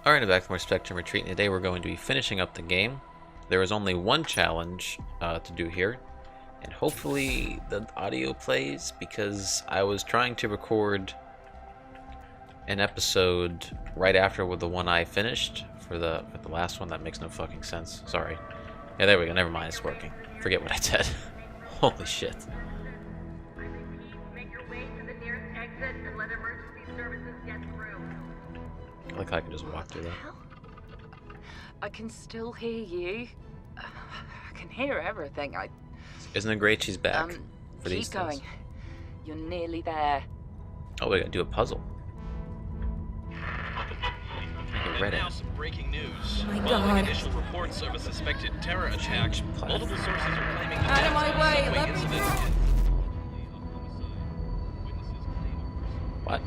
Alright, back for more Spectrum Retreat, and today we're going to be finishing up the game. There is only one challenge to do here, and hopefully the audio plays, because I was trying to record an episode right after with the one I finished for the last one. That makes no fucking sense. Sorry. Yeah, there we go. Never mind, it's working. Forget what I said. Holy shit. I like how I can just walk through that. I can still hear you. I can hear everything. Isn't it great she's back for these keep going. things? You're nearly there. Oh, we gotta do a puzzle. I read it. Now some breaking news. My Following God. initial reports of a suspected terror attack, multiple sources are claiming the Out of my death way, subway let me incident. What?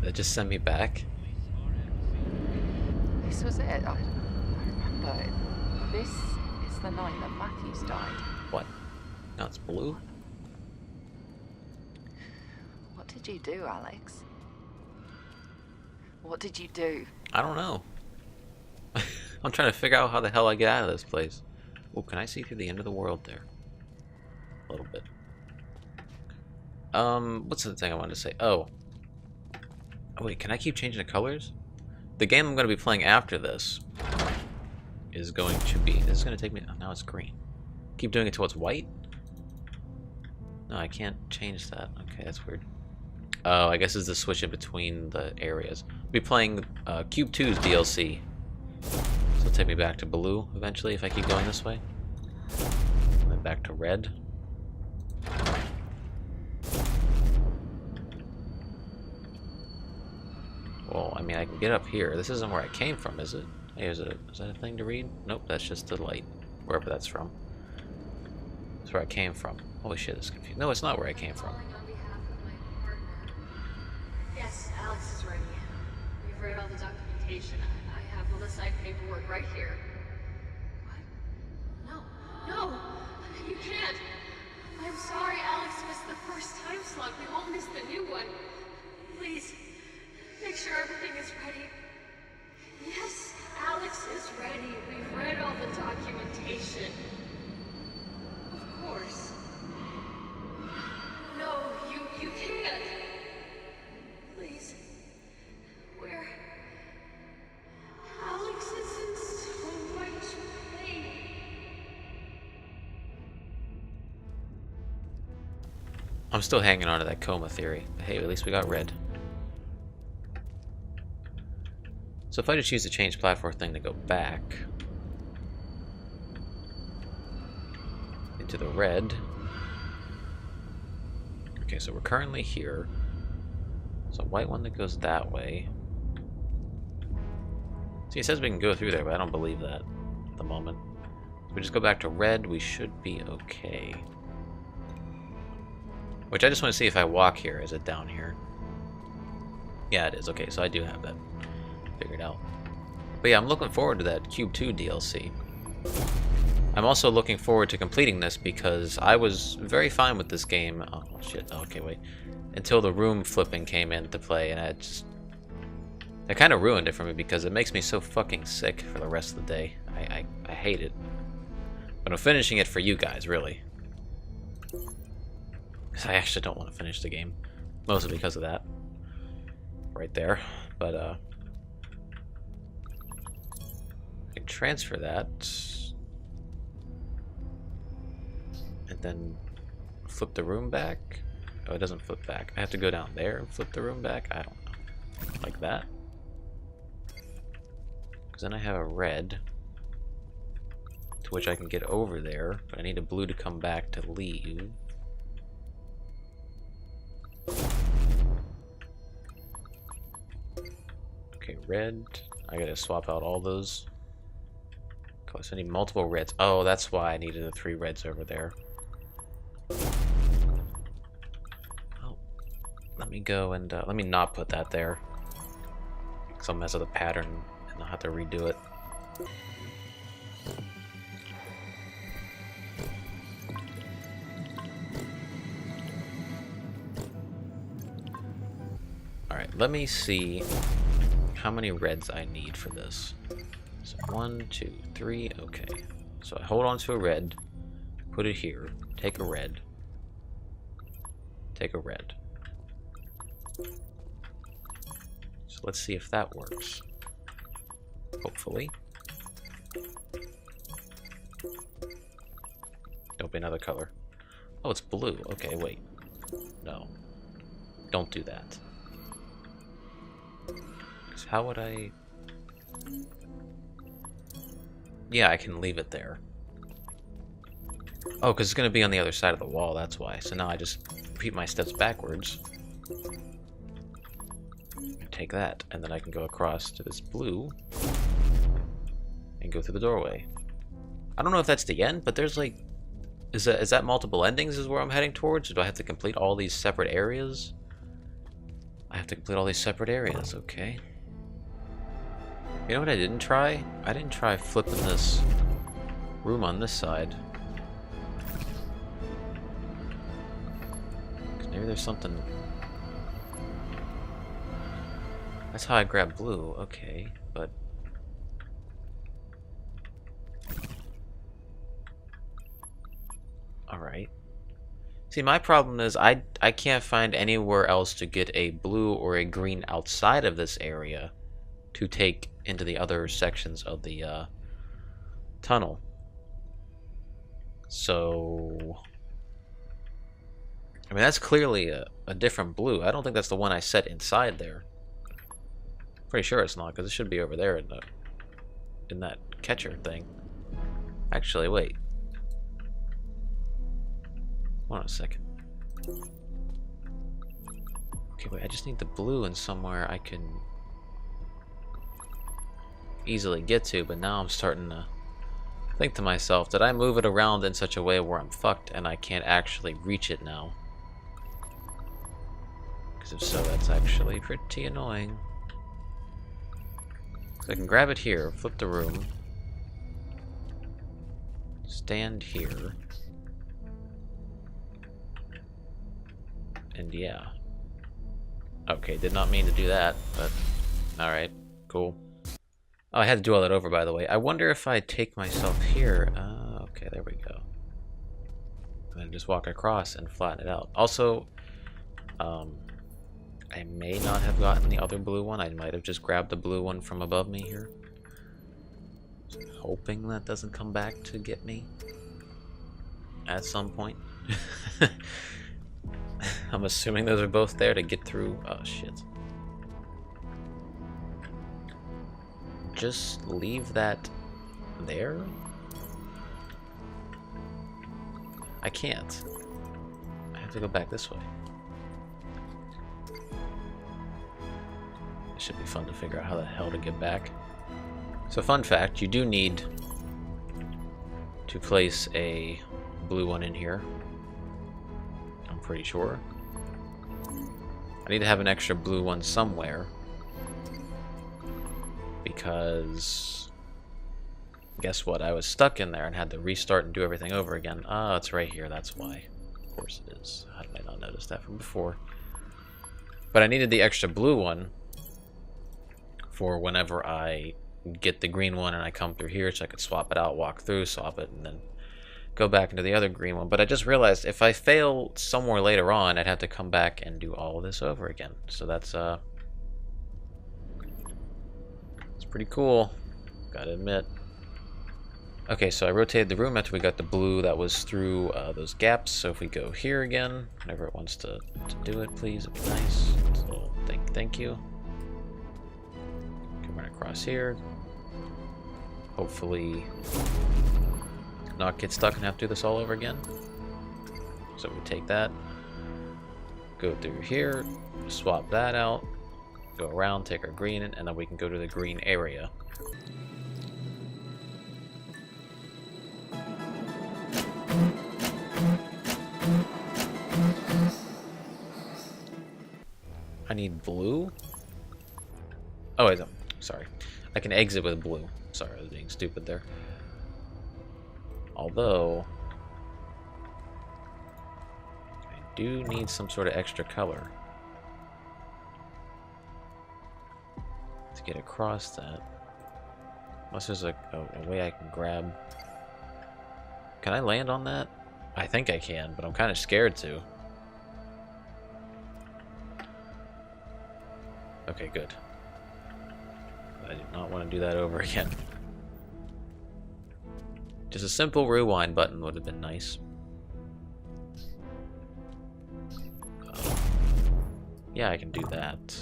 That just sent me back? This was it. I remember. This is the night that Matthews died. What? Now it's blue? What did you do, Alex? What did you do? I don't know. I'm trying to figure out how the hell I get out of this place. Oh, can I see through the end of the world there? A little bit. What's the thing I wanted to say? Oh, wait, can I keep changing the colors? The game I'm going to be playing after this is going to be... This is going to take me... Oh, now it's green. Keep doing it till it's white? No, I can't change that. Okay, that's weird. Oh, I guess it's the switch in between the areas. I'll be playing Cube 2's DLC. So it'll take me back to blue eventually if I keep going this way. And then back to red. Well, I mean, I can get up here. This isn't where I came from, is it? Hey, is that a thing to read? Nope, that's just the light. Wherever that's from. That's where I came from. Holy shit, it's confusing. No, it's not where I came from. Yes, Alex is ready. We've read all the documentation. I have all the signed paperwork right here. What? No! No! You can't! I'm sorry Alex missed the first time slot. We won't miss the new one. Please, make sure everything is ready. Yes, Alex is ready. We've read all the documentation. Of course. No, you can't. Please. Where? Alex is in so much pain. I'm still hanging on to that coma theory. But hey, at least we got red. So if I just use the change platform thing to go back into the red. Okay, so we're currently here. So white one that goes that way. See, it says we can go through there, but I don't believe that at the moment. If we just go back to red, we should be okay. Which I just want to see if I walk here. Is it down here? Yeah, it is. Okay, so I do have that figured out. But yeah, I'm looking forward to that Cube 2 DLC. I'm also looking forward to completing this because I was very fine with this game. Oh shit, okay, wait. Until the room flipping came into play, and that kind of ruined it for me because it makes me so fucking sick for the rest of the day. I hate it. But I'm finishing it for you guys, really. Because I actually don't want to finish the game. Mostly because of that. Right there. But, I can transfer that. And then flip the room back. Oh, it doesn't flip back. I have to go down there and flip the room back? I don't know. Like that. Because then I have a red. To which I can get over there. But I need a blue to come back to leave. Okay, red. I gotta swap out all those. So I need multiple reds. Oh, that's why I needed the 3 reds over there. Oh, let me go and let me not put that there. Because I'll mess with the pattern and I'll have to redo it. Alright, let me see how many reds I need for this. So 1, 2, 3, okay. So I hold on to a red, put it here, take a red, take a red. So let's see if that works. Hopefully. Don't be another color. Oh, it's blue. Okay, wait. No. Don't do that. 'Cause how would I... Yeah, I can leave it there. Oh, because it's going to be on the other side of the wall, that's why. So now I just repeat my steps backwards. And take that, and then I can go across to this blue and go through the doorway. I don't know if that's the end, but there's like... Is that multiple endings is where I'm heading towards? Or do I have to complete all these separate areas? I have to complete all these separate areas, okay. You know what I didn't try? I didn't try flipping this room on this side. 'Cause maybe there's something... That's how I grab blue, okay, but... Alright. See, my problem is I can't find anywhere else to get a blue or a green outside of this area to take into the other sections of the tunnel. So... I mean, that's clearly a different blue. I don't think that's the one I set inside there. Pretty sure it's not, because it should be over there in that catcher thing. Actually, wait. Hold on a second. Okay, wait, I just need the blue in somewhere I can easily get to, but now I'm starting to think to myself, did I move it around in such a way where I'm fucked and I can't actually reach it now? Because if so, that's actually pretty annoying. So I can grab it here, flip the room, stand here. And yeah. Okay, did not mean to do that, but alright, cool. Oh, I had to do all that over, by the way. I wonder if I take myself here. Okay, there we go. And then just walk across and flatten it out. Also, I may not have gotten the other blue one. I might have just grabbed the blue one from above me here. Hoping that doesn't come back to get me at some point. I'm assuming those are both there to get through. Oh, shit. Just leave that there? I can't. I have to go back this way. It should be fun to figure out how the hell to get back. So, fun fact, you do need to place a blue one in here. I'm pretty sure. I need to have an extra blue one somewhere. Because... guess what? I was stuck in there and had to restart and do everything over again. Ah, it's right here, that's why. Of course it is. How did I not notice that from before? But I needed the extra blue one for whenever I get the green one and I come through here, so I could swap it out, walk through, swap it, and then go back into the other green one. But I just realized if I fail somewhere later on, I'd have to come back and do all of this over again. So that's it's pretty cool, gotta admit. Okay, so I rotated the room after we got the blue that was through those gaps. So if we go here again, whenever it wants to do it, please, it'd be nice. So thank you. Come right across here. Hopefully not get stuck and have to do this all over again. So we take that, go through here, swap that out, go around, take our green, and then we can go to the green area. I need blue? Oh, wait, sorry. I can exit with blue. Sorry, I was being stupid there. Although, I do need some sort of extra color. to get across that. Unless there's a way I can grab. Can I land on that? I think I can, but I'm kind of scared to. Okay, good. I do not want to do that over again. Just a simple rewind button would have been nice. Yeah, I can do that.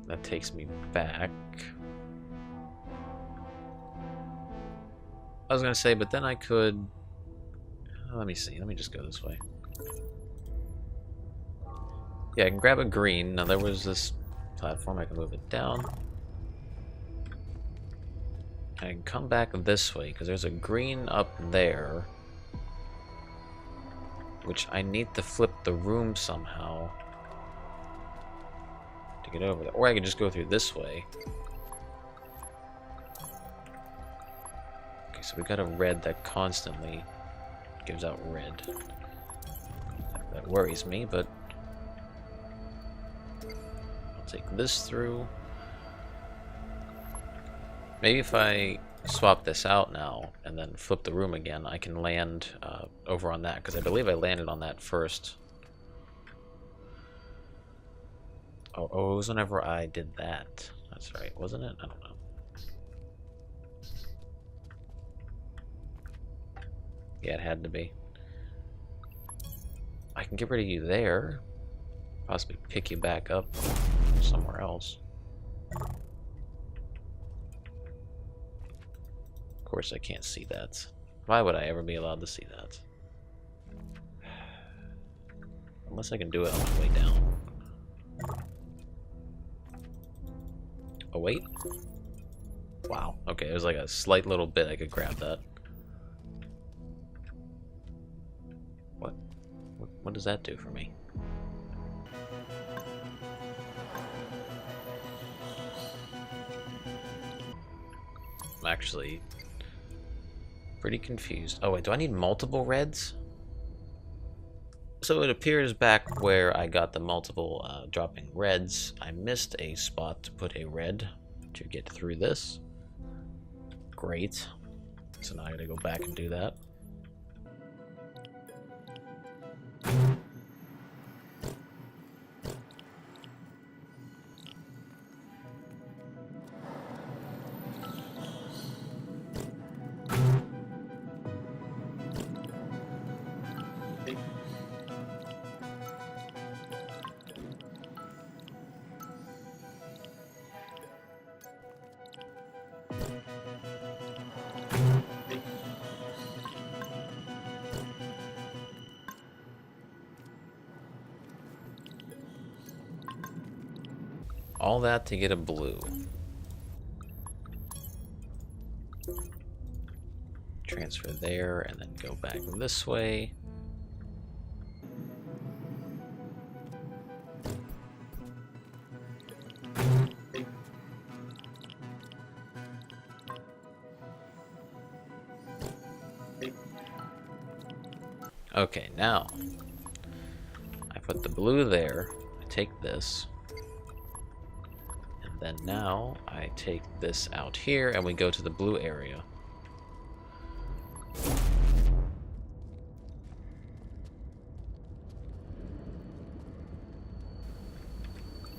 That takes me back. I was gonna say, but then I could... let me see, let me just go this way. Yeah, I can grab a green. Now there was this platform, I can move it down. I can come back this way, because there's a green up there. Which I need to flip the room somehow. To get over there. Or I could just go through this way. Okay, so we got a red that constantly gives out red. That worries me, but I'll take this through. Maybe if I swap this out now and then flip the room again, I can land over on that, because I believe I landed on that first. Oh, it was whenever I did that. That's right, wasn't it? I don't know. Yeah, it had to be. I can get rid of you there. Possibly pick you back up somewhere else. Of course I can't see that. Why would I ever be allowed to see that? Unless I can do it on my way down. Oh wait. Wow. Okay, there's like a slight little bit I could grab that. What does that do for me? I'm actually pretty confused. Oh wait, do I need multiple reds? So it appears back where I got the multiple dropping reds, I missed a spot to put a red to get through this. Great. So now I gotta go back and do that. All that to get a blue. Transfer there and then go back this way. Okay, now I put the blue there, I take this. Then now I take this out here and we go to the blue area.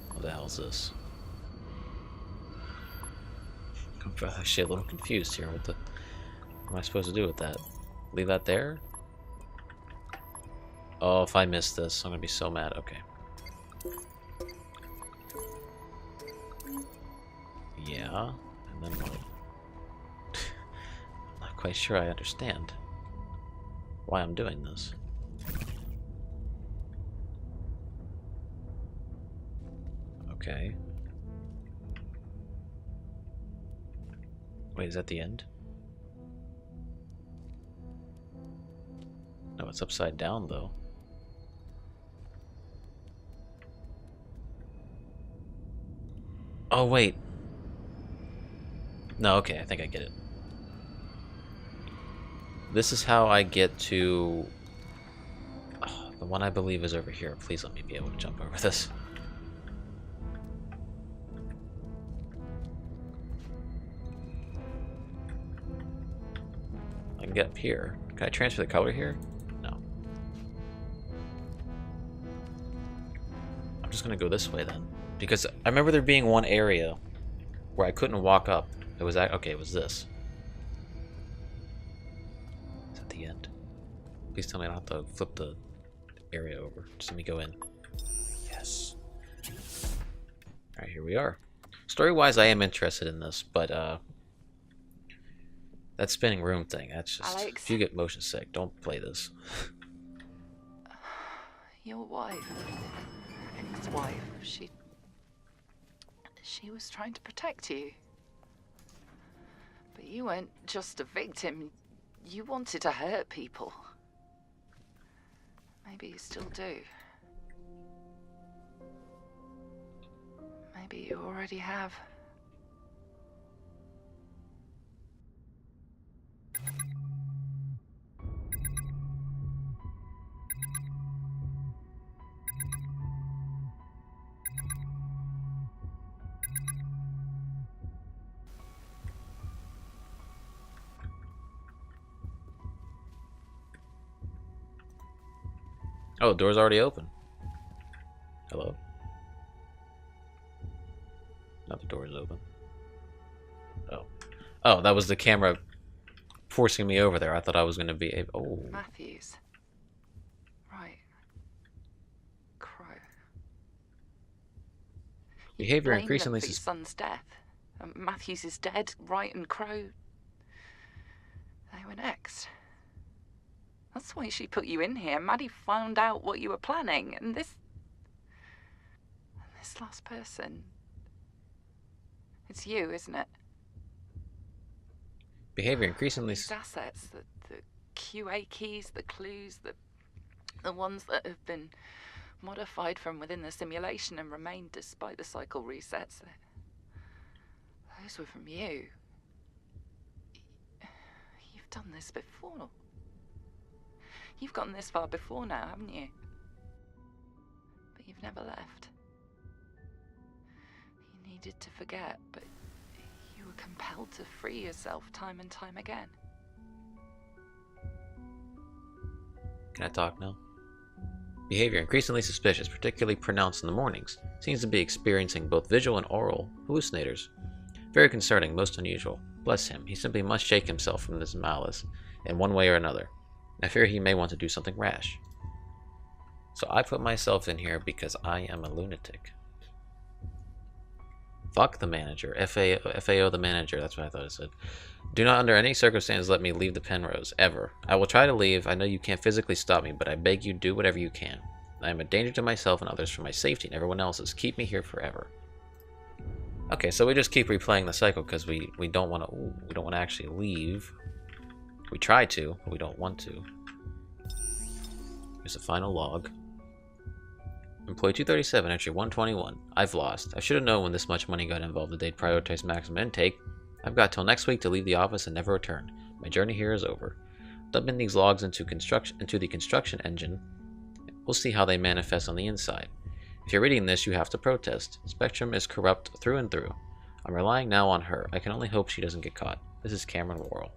What the hell is this? I'm actually a little confused here. What am I supposed to do with that? Leave that there? Oh, if I miss this, I'm gonna be so mad. Okay. Yeah, and then what? I'm not quite sure I understand why I'm doing this. Okay. Wait, is that the end? No, it's upside down though. Oh, wait. No, okay, I think I get it. This is how I get to... Oh, the one I believe is over here. Please let me be able to jump over this. can get up here. Can I transfer the color here? No. I'm just gonna go this way then. Because I remember there being one area where I couldn't walk up. It was that, okay, it was this. Is that the end? Please tell me I don't have to flip the area over. Just let me go in. Yes. Alright, here we are. Story-wise, I am interested in this, but that spinning room thing, that's just... Alex? If you get motion sick, don't play this. Your wife, his wife, she was trying to protect you. But you weren't just a victim. You wanted to hurt people. Maybe you still do. Maybe you already have. Oh, the door's already open. Hello? Now the door is open. Oh. Oh, that was the camera forcing me over there. I thought I was going to be able... Oh. Matthews. Right. Crow. Behavior Blame increasingly... them for your son's death. Matthews is dead. Wright and Crow... They were next. That's why she put you in here. Maddie found out what you were planning, and this last person... It's you, isn't it? Behavior increasingly... These assets, the QA keys, the clues, the ones that have been modified from within the simulation and remained despite the cycle resets. Those were from you. You've done this before. You've gotten this far before now, haven't you? But you've never left. You needed to forget, but you were compelled to free yourself time and time again. Can I talk now? Behavior increasingly suspicious, particularly pronounced in the mornings. Seems to be experiencing both visual and oral hallucinators. Very concerning, most unusual. Bless him, he simply must shake himself from this malice, in one way or another. I fear he may want to do something rash. So I put myself in here because I am a lunatic. Fuck the manager. FAO the manager, that's what I thought it said. Do not under any circumstances let me leave the Penrose, ever. I will try to leave. I know you can't physically stop me, but I beg you do whatever you can. I am a danger to myself and others for my safety and everyone else's. Keep me here forever. Okay, so we just keep replaying the cycle because we don't want to actually leave. We try to, but we don't want to. Here's the final log. Employee 237, entry 121. I've lost. I should have known when this much money got involved that they'd prioritize maximum intake. I've got till next week to leave the office and never return. My journey here is over. Dumping these logs into the construction engine. We'll see how they manifest on the inside. If you're reading this, you have to protest. Spectrum is corrupt through and through. I'm relying now on her. I can only hope she doesn't get caught. This is Cameron Worrell.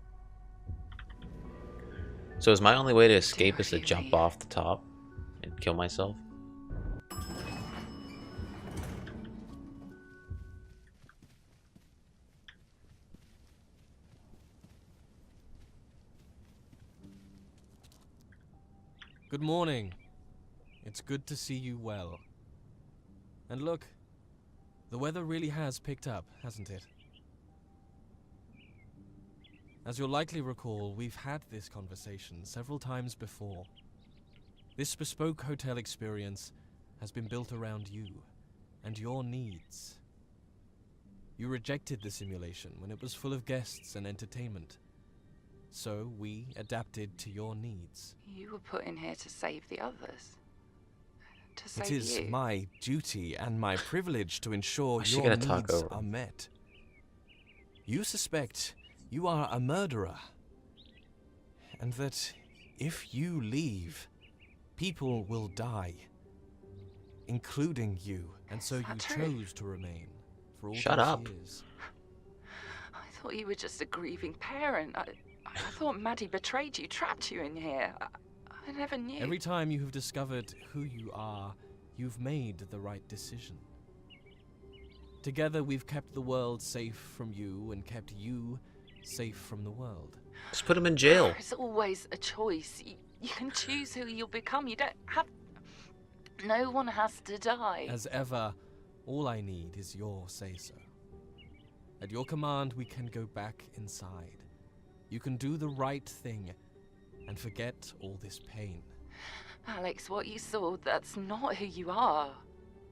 So is my only way to escape is to jump off the top and kill myself? Good morning. It's good to see you well. And look, the weather really has picked up, hasn't it? As you'll likely recall, we've had this conversation several times before. This bespoke hotel experience has been built around you and your needs. You rejected the simulation when it was full of guests and entertainment. So we adapted to your needs. You were put in here to save the others. To save It is you. my duty and my privilege to ensure Why's she your gonna talk needs over are him? met. You suspect you are a murderer, and that if you leave, people will die, including you, and so you that true? chose to remain for all Shut those up. years. I thought you were just a grieving parent. I thought Maddie betrayed you, trapped you in here. I never knew. Every time you have discovered who you are, you've made the right decision. Together we've kept the world safe from you and kept you safe from the world. Just put him in jail. There's always a choice. You can choose who you'll become. You don't have... No one has to die. As ever, all I need is your say-so. At your command, we can go back inside. You can do the right thing and forget all this pain. Alex, what you saw, that's not who you are.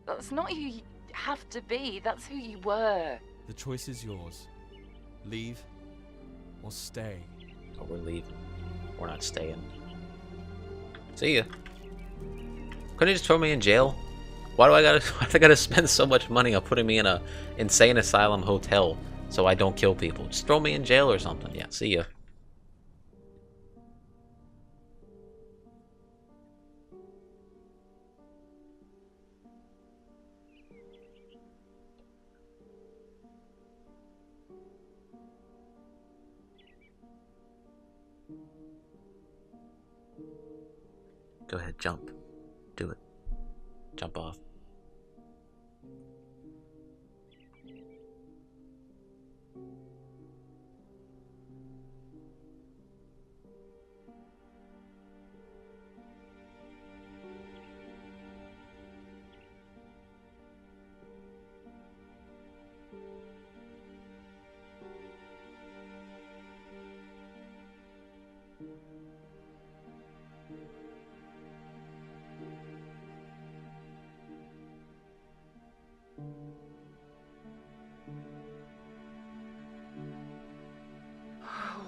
That's not who you have to be. That's who you were. The choice is yours. Leave or stay. Oh, we're leaving. We're not staying. See ya. Couldn't you just throw me in jail? Why do I gotta spend so much money on putting me in a insane asylum hotel so I don't kill people? Just throw me in jail or something. Yeah, see ya. Go ahead, jump. Do it. Jump off.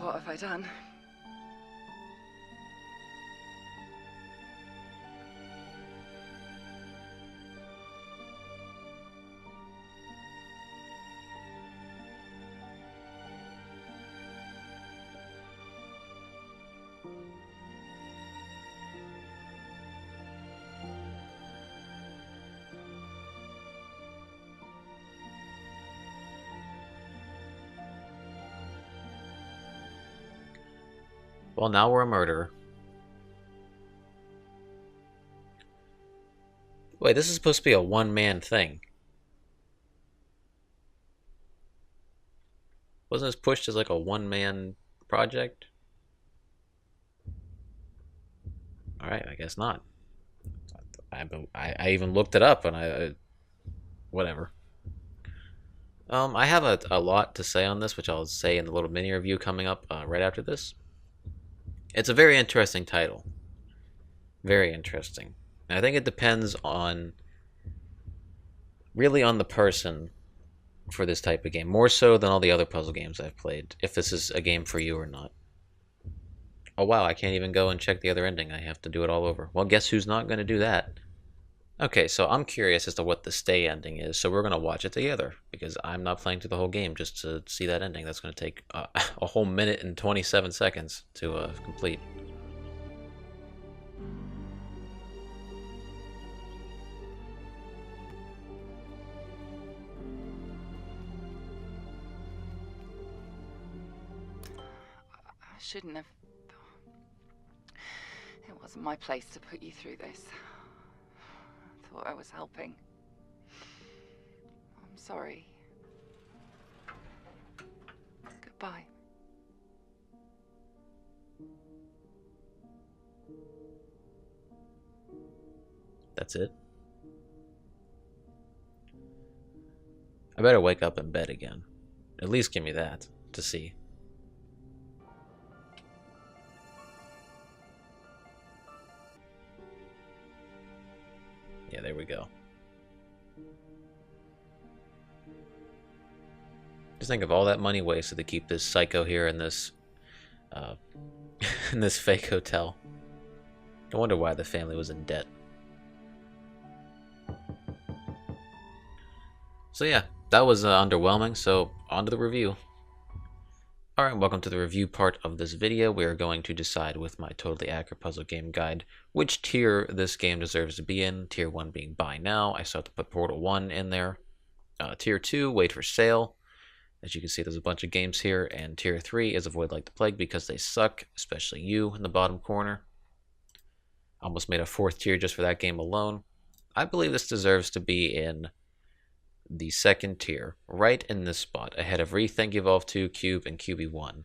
What have I done? Well, now we're a murderer. Wait, this is supposed to be a one-man thing. Wasn't this pushed as like a one-man project? Alright, I guess not. I even looked it up and I whatever. I have a lot to say on this, which I'll say in the little mini review coming up right after this. It's a very interesting title. Very interesting. And I think it depends on... really on the person for this type of game. More so than all the other puzzle games I've played. If this is a game for you or not. Oh wow, I can't even go and check the other ending. I have to do it all over. Well, guess who's not going to do that? Okay, so I'm curious as to what the stay ending is, so we're going to watch it together. Because I'm not playing through the whole game just to see that ending. That's going to take a whole minute and 27 seconds to complete. I shouldn't have... It wasn't my place to put you through this. I thought I was helping. I'm sorry. Goodbye. That's it? I better wake up in bed again. At least give me that to see. Yeah, there we go. Just think of all that money wasted to keep this psycho here in this in this fake hotel. No wonder why the family was in debt. So yeah, that was underwhelming, so on to the review. Alright, welcome to the review part of this video. We are going to decide with my Totally Accurate Puzzle Game Guide which tier this game deserves to be in. Tier 1 being buy now. I still have to put Portal 1 in there. Tier 2, wait for sale. As you can see, there's a bunch of games here, and Tier 3 is Avoid Like the Plague because they suck, especially you in the bottom corner. Almost made a 4th tier just for that game alone. I believe this deserves to be in the 2nd tier, right in this spot, ahead of ViiNTAGE Evolve 2, Cube, and QB1.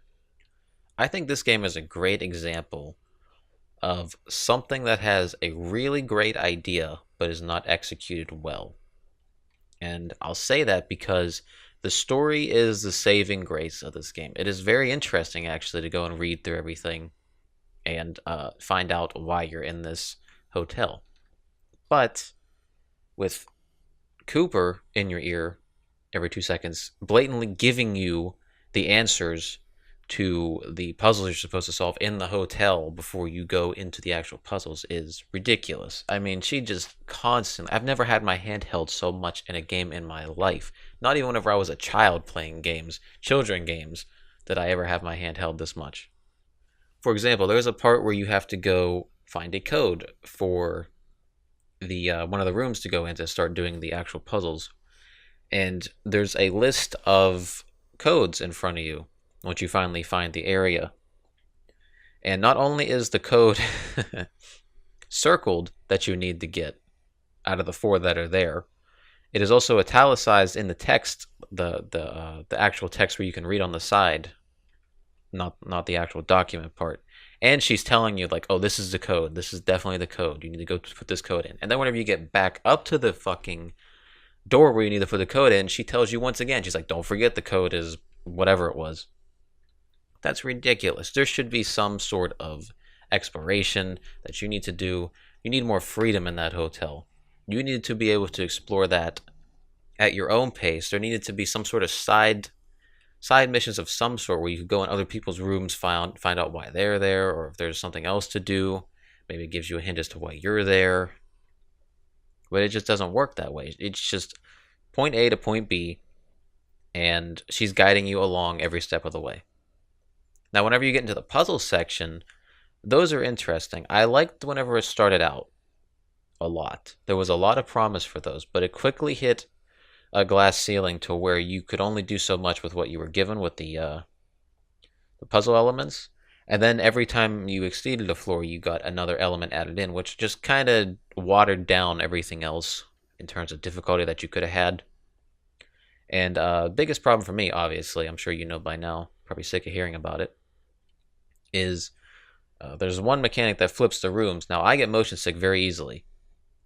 I think this game is a great example of something that has a really great idea, but is not executed well. And I'll say that because the story is the saving grace of this game. It is very interesting, actually, to go and read through everything and find out why you're in this hotel. But with Cooper in your ear every 2 seconds, blatantly giving you the answers to the puzzles you're supposed to solve in the hotel before you go into the actual puzzles is ridiculous. I mean, she just constantly... I've never had my hand held so much in a game in my life. Not even whenever I was a child playing games, children games, did I ever have my hand held this much. For example, there's a part where you have to go find a code for the one of the rooms to go in to start doing the actual puzzles. And there's a list of codes in front of you once you finally find the area. And not only is the code circled that you need to get out of the 4 that are there, it is also italicized in the text, the actual text where you can read on the side, not the actual document part. And she's telling you, like, oh, this is the code. This is definitely the code. You need to go put this code in. And then whenever you get back up to the fucking door where you need to put the code in, she tells you once again, she's like, don't forget the code is whatever it was. That's ridiculous. There should be some sort of exploration that you need to do. You need more freedom in that hotel. You need to be able to explore that at your own pace. There needed to be some sort of side missions of some sort where you could go in other people's rooms, find out why they're there, or if there's something else to do. Maybe it gives you a hint as to why you're there. But it just doesn't work that way. It's just point A to point B, and she's guiding you along every step of the way. Now, whenever you get into the puzzle section, those are interesting. I liked whenever it started out a lot. There was a lot of promise for those, but it quickly hit a glass ceiling to where you could only do so much with what you were given with the puzzle elements. And then every time you exceeded a floor, you got another element added in, which just kind of watered down everything else in terms of difficulty that you could have had. And biggest problem for me, obviously, I'm sure you know by now, probably sick of hearing about it, is there's one mechanic that flips the rooms. Now, I get motion sick very easily,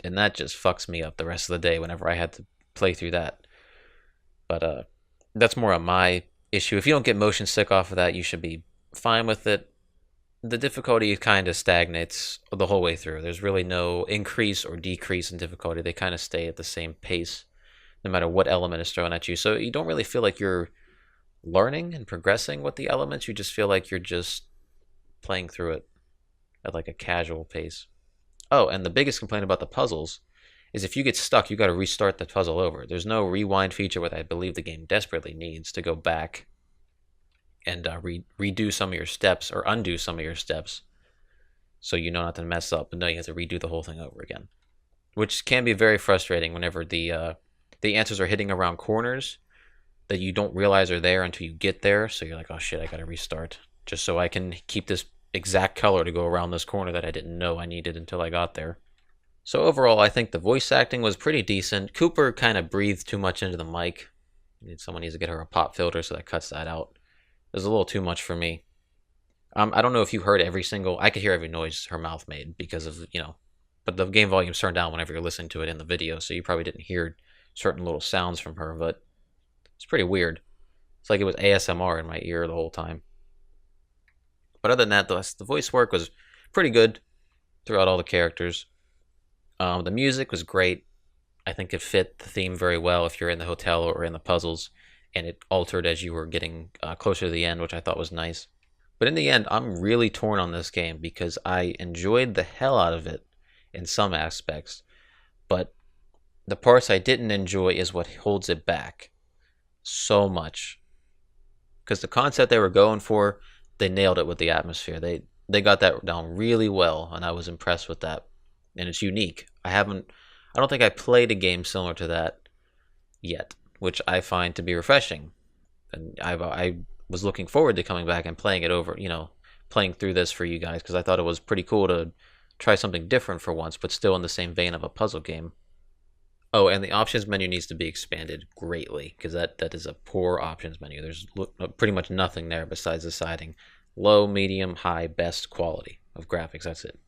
and that just fucks me up the rest of the day whenever I had to play through that. But that's more of my issue. If you don't get motion sick off of that, you should be fine with it. The difficulty kind of stagnates the whole way through. There's really no increase or decrease in difficulty. They kind of stay at the same pace no matter what element is thrown at you. So you don't really feel like you're learning and progressing with the elements. You just feel like you're just playing through it at like a casual pace. Oh, and the biggest complaint about the puzzles is if you get stuck, you got to restart the puzzle over. There's no rewind feature, what I believe the game desperately needs to go back and redo some of your steps or undo some of your steps so you know not to mess up. But no, you have to redo the whole thing over again, which can be very frustrating whenever the answers are hitting around corners that you don't realize are there until you get there. So you're like, oh shit, I got to restart just so I can keep this exact color to go around this corner that I didn't know I needed until I got there. So overall, I think the voice acting was pretty decent. Cooper kind of breathed too much into the mic. Someone needs to get her a pop filter so that cuts that out. It was a little too much for me. I don't know if you heard every single... I could hear every noise her mouth made because of, but the game volume's turned down whenever you're listening to it in the video, so you probably didn't hear certain little sounds from her, but it's pretty weird. It's like it was ASMR in my ear the whole time. But other than that, the voice work was pretty good throughout all the characters. The music was great. I think it fit the theme very well if you're in the hotel or in the puzzles, and it altered as you were getting closer to the end, which I thought was nice. But in the end, I'm really torn on this game because I enjoyed the hell out of it in some aspects, but the parts I didn't enjoy is what holds it back so much. Because the concept they were going for, they nailed it with the atmosphere. They got that down really well, and I was impressed with that. And it's unique. I don't think I played a game similar to that yet, which I find to be refreshing. and I was looking forward to coming back and playing it over, you know, playing through this for you guys, because I thought it was pretty cool to try something different for once, but still in the same vein of a puzzle game. Oh, and the options menu needs to be expanded greatly, because that is a poor options menu. There's pretty much nothing there besides deciding low, medium, high, best quality of graphics. That's it.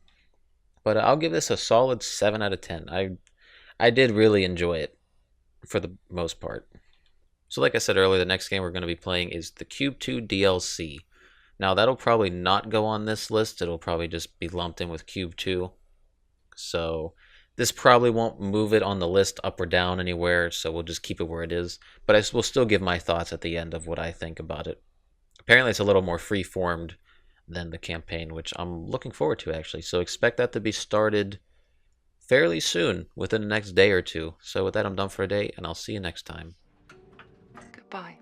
But I'll give this a solid 7 out of 10. I did really enjoy it for the most part. So like I said earlier, the next game we're going to be playing is the Cube 2 DLC. Now that'll probably not go on this list. It'll probably just be lumped in with Cube 2. So this probably won't move it on the list up or down anywhere, so we'll just keep it where it is. But I will still give my thoughts at the end of what I think about it. Apparently it's a little more free-formed than the campaign, which I'm looking forward to actually. So expect that to be started fairly soon, within the next day or two. So with that, I'm done for a day, and I'll see you next time. Goodbye.